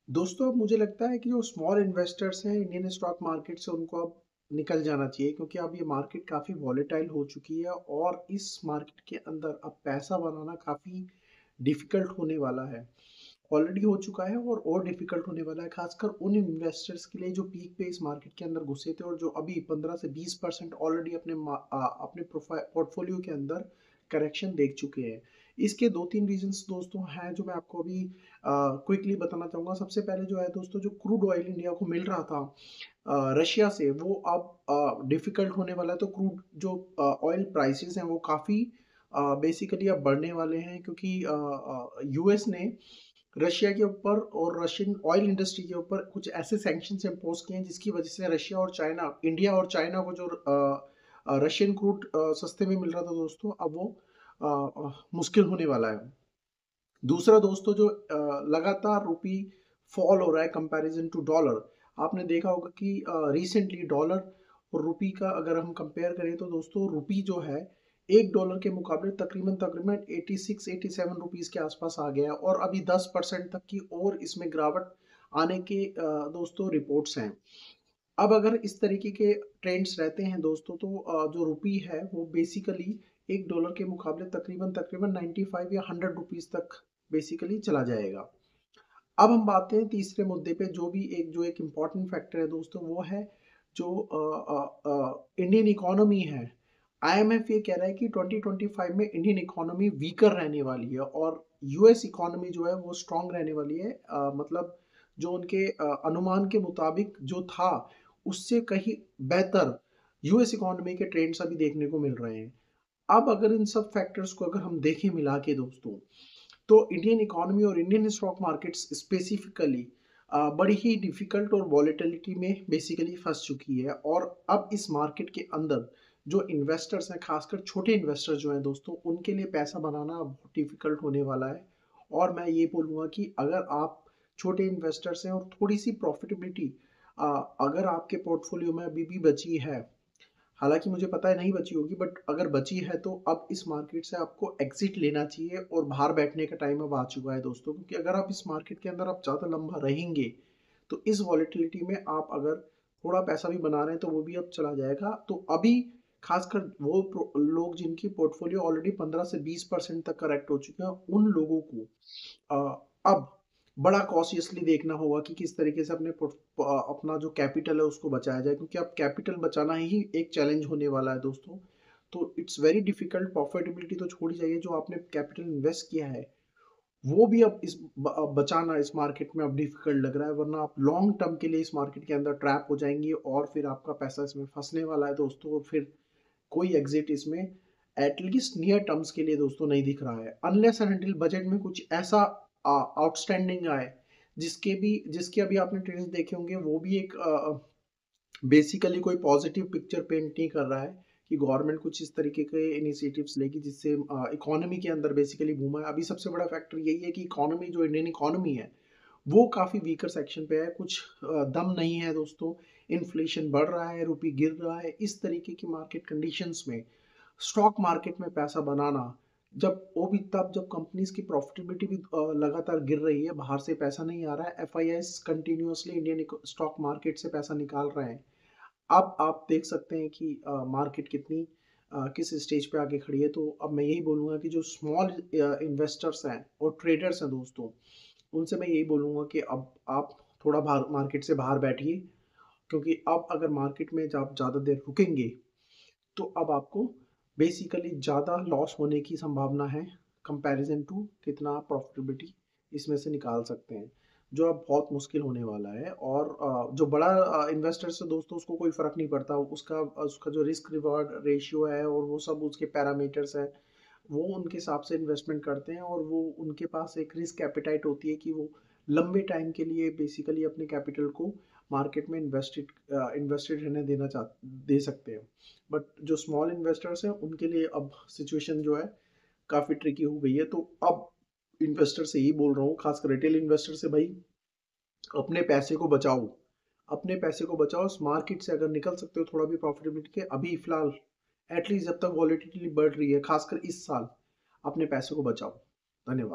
दोस्तों अब मुझे लगता है कि जो स्मॉल इन्वेस्टर्स हैं इंडियन स्टॉक मार्केट से उनको अब निकल जाना चाहिए, क्योंकि अब ये मार्केट काफ़ी वॉलेटाइल हो चुकी है और इस मार्केट के अंदर अब पैसा बनाना काफ़ी डिफिकल्ट होने वाला है। ऑलरेडी हो चुका है और डिफिकल्ट होने वाला है, खासकर उन इन्वेस्टर्स के लिए जो पीक पे इस मार्केट के अंदर घुसे थे और जो अभी 15 से 20% ऑलरेडी अपने प्रोफाइल पोर्टफोलियो के अंदर करेक्शन देख चुके हैं। इसके दो तीन रीजंस दोस्तों हैं जो मैं आपको अभी क्विकली बताना चाहूँगा। सबसे पहले जो है दोस्तों, जो क्रूड ऑयल इंडिया को मिल रहा था रशिया से, वो अब डिफिकल्ट होने वाला है। तो क्रूड जो ऑयल प्राइसेस हैं वो काफ़ी बेसिकली अब बढ़ने वाले हैं, क्योंकि यूएस ने रशिया के ऊपर और रशियन ऑयल इंडस्ट्री के ऊपर कुछ ऐसे सैंक्शंस इम्पोज किए हैं जिसकी वजह से रशिया और चाइना, इंडिया और चाइना को जो रशियन क्रूड सस्ते में मिल रहा था दोस्तों, अब वो मुश्किल होने वाला है। दूसरा दोस्तों, जो लगातार रुपी फॉल हो रहा है कंपैरिजन टू डॉलर। आपने देखा होगा कि रिसेंटली डॉलर और रुपी का अगर हम कंपेयर करें तो दोस्तों रुपी जो है $1 के मुकाबले तकरीबन तकरीबन 86-87 रुपीस के आसपास आ गया है और अभी 10% तक की और इसमें गिरावट आने के दोस्तों रिपोर्ट्स हैं। अब अगर इस तरीके के ट्रेंड्स रहते हैं दोस्तों, तो जो रुपी है वो बेसिकली $1 के मुकाबले तकरीबन तकरीबन 95 या 100 रुपीस तक बेसिकली चला जाएगा। अब हम बात करें तीसरे मुद्दे पे, जो एक इम्पॉर्टेंट फैक्टर है दोस्तों, वो है जो इंडियन इकोनॉमी है। आईएमएफ ये कह रहा है कि 2025 में इंडियन इकोनॉमी वीकर रहने वाली है और यूएस इकोनॉमी जो है वो स्ट्रांग रहने वाली है। मतलब जो उनके अनुमान के मुताबिक जो था उससे कहीं बेहतर यूएस इकोनॉमी के ट्रेंड्स अभी देखने को मिल रहे हैं। अब अगर इन सब फैक्टर्स को अगर हम देखें मिला के दोस्तों, तो इंडियन इकोनॉमी और इंडियन स्टॉक मार्केट्स स्पेसिफिकली बड़ी ही डिफिकल्ट और वॉलेटिलिटी में बेसिकली फंस चुकी है। और अब इस मार्केट के अंदर जो इन्वेस्टर्स हैं, खासकर छोटे इन्वेस्टर्स जो हैं दोस्तों, उनके लिए पैसा बनाना बहुत डिफिकल्ट होने वाला है। और मैं ये बोलूँगा कि अगर आप छोटे इन्वेस्टर्स हैं और थोड़ी सी प्रॉफिटेबिलिटी अगर आपके पोर्टफोलियो में अभी भी बची है, हालाँकि मुझे पता है नहीं बची होगी, बट अगर बची है तो अब इस मार्केट से आपको एग्ज़िट लेना चाहिए और बाहर बैठने का टाइम अब आ चुका है दोस्तों। क्योंकि अगर आप इस मार्केट के अंदर आप ज़्यादा लंबा रहेंगे, तो इस वॉलेटिलिटी में आप अगर थोड़ा पैसा भी बना रहे हैं तो वो भी अब चला जाएगा। तो अभी खासकर वो लोग जिनकी पोर्टफोलियो ऑलरेडी 15 से 20% तक करेक्ट हो चुके हैं, उन लोगों को अब बड़ा कॉशियसली देखना होगा कि किस तरीके से अपना जो कैपिटल है उसको बचाया जाए, क्योंकि अब कैपिटल बचाना ही एक चैलेंज होने वाला है दोस्तों। तो इट्स वेरी डिफिकल्ट। प्रॉफिटेबिलिटी तो छोड़ी जाइए, जो आपने कैपिटल इन्वेस्ट किया है वो भी अब बचाना इस मार्केट में अब डिफिकल्ट लग रहा है, वरना आप लॉन्ग टर्म के लिए इस मार्केट के अंदर ट्रैप हो जाएंगे और फिर आपका पैसा इसमें फंसने वाला है दोस्तों। और फिर कोई एग्जिट इसमें एटलीस्ट नियर टर्म्स के लिए दोस्तों नहीं दिख रहा है, अनलेस एंड अनटिल बजट में कुछ ऐसा आउटस्टैंडिंग आए जिसके अभी आपने ट्रेंड्स देखे होंगे, वो भी एक बेसिकली कोई पॉजिटिव पिक्चर पेंट नहीं कर रहा है कि गवर्नमेंट कुछ इस तरीके के इनिशिएटिव्स लेगी जिससे इकोनॉमी के अंदर बेसिकली बूम है। अभी सबसे बड़ा फैक्टर यही है कि इकोनॉमी, जो इंडियन इकोनॉमी है, वो काफ़ी वीकर सेक्शन पे है। कुछ दम नहीं है दोस्तों। इन्फ्लेशन बढ़ रहा है, रुपी गिर रहा है। इस तरीके की मार्केट कंडीशंस में स्टॉक मार्केट में पैसा बनाना, जब वो भी तब जब कंपनीज की प्रॉफिटेबिलिटी भी लगातार गिर रही है, बाहर से पैसा नहीं आ रहा है, FIIs continuously Indian stock market से पैसा निकाल रहे हैं। अब आप देख सकते हैं कि मार्केट किस स्टेज पे आके खड़ी है। तो अब मैं यही बोलूँगा कि जो स्मॉल इन्वेस्टर्स हैं और ट्रेडर्स हैं दोस्तों, उनसे मैं यही बोलूँगा कि अब आप थोड़ा बाहर मार्केट से बाहर बैठिए, क्योंकि अब अगर मार्केट में जब आप ज़्यादा देर रुकेंगे तो अब आपको बेसिकली ज़्यादा लॉस होने की संभावना है कंपैरिजन टू कितना आप प्रॉफिटेबिलिटी इसमें से निकाल सकते हैं, जो अब बहुत मुश्किल होने वाला है। और जो बड़ा इन्वेस्टर्स है दोस्तों, उसको कोई फ़र्क नहीं पड़ता, उसका उसका जो रिस्क रिवॉर्ड रेशियो है और वो सब उसके पैरामीटर्स है, वो उनके हिसाब से इन्वेस्टमेंट करते हैं और वो उनके पास एक रिस्क एपेटाइट होती है कि वो लंबे टाइम के लिए बेसिकली अपने कैपिटल को मार्केट में इन्वेस्टेड रहने दे सकते हैं। बट जो स्मॉल इन्वेस्टर्स हैं उनके लिए अब सिचुएशन जो है काफ़ी ट्रिकी हो गई है। तो अब इन्वेस्टर से यही बोल रहा हूँ, खासकर रिटेल इन्वेस्टर से, भाई अपने पैसे को बचाओ। अपने पैसे को बचाओ, इस मार्केट से अगर निकल सकते हो थोड़ा भी प्रॉफिटेबिलिटी के अभी फिलहाल, एटलीस्ट जब तक वॉलेटिलिटी बढ़ रही है, खासकर इस साल, अपने पैसे को बचाओ। धन्यवाद।